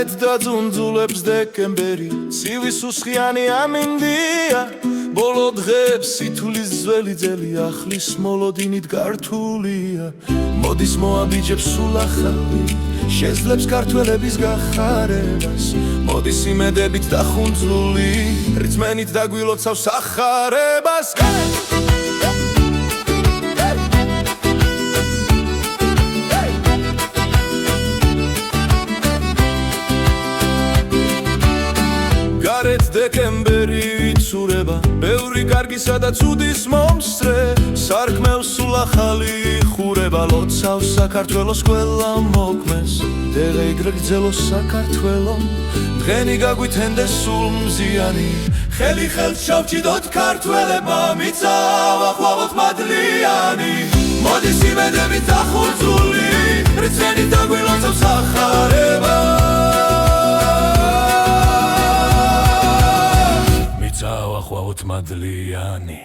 გარეთ დაძუნძულებს დეკემბერი ცივი სუსხიანი ამინდია ბოლო დღეებს სითulis ძველი ძელი ახლის მოლოდინით გართულია მოდის მოაბიჯებს სულ ახალი შეძლებს ქართველების გახარებას მოდის იმედებით დახუნძლული რწმენით დაგვილოცავს სახარებას გარეთ დეკემბერი იცურება ბევრი კარგისა და ცუდის მომსწრე სარკმელს სულ ახალი ხურება ლოცავს საქართველოს ყველა მოქმეს დეღე იგრძელოს საქართველო დღენი გაგვითენდეს სულ მზიანი ხელი ხელს შევჭიდოთ ქართველებმა მიწავა ყვავოთ მადლიანი მოდის იმედებით დახუნძული რწმენით დაგვილოცავს სახარება მიწავა ყვავოთ მადლიანი